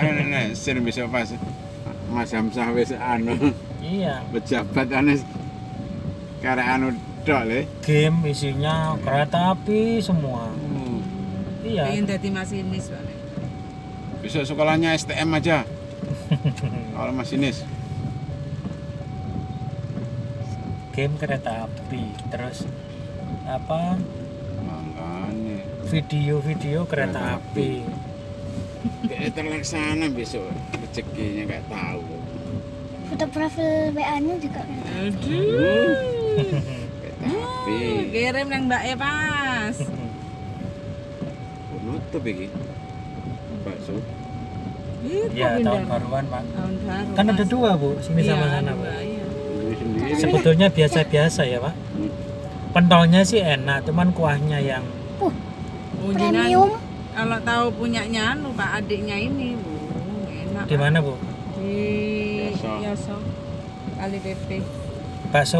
nek sir besok pas Mas Hamzah wis Iya. pejabat karek tok le. Game isinya kereta api semua. Iya. Pengen jadi masinis Pak. Besok sekolahnya STM aja. Kalau masinis. Game kereta api, terus apa? Makanya Video-video kereta api. kayak terlaksana besok rezekinya nggak tahu. Foto profil WA-nya juga kereta. Aduh. Kereta api. Kirim yang Mbak E pas. Nutup iki. Bakso. Ya tahun baruan Pak. Tahun baru. Kan ada Mas. dua Bu, sini sama Iya, sana Bu. dua, iya. Ini sendiri. Sebetulnya biasa-biasa ya Pak. Pentolnya sih enak, cuman kuahnya yang Ujian Premium. kalau tahu punyanya anu Pak adiknya ini, Bu. Enak. di mana Bu? Di Yoso. Yoso. Kali PP. Bakso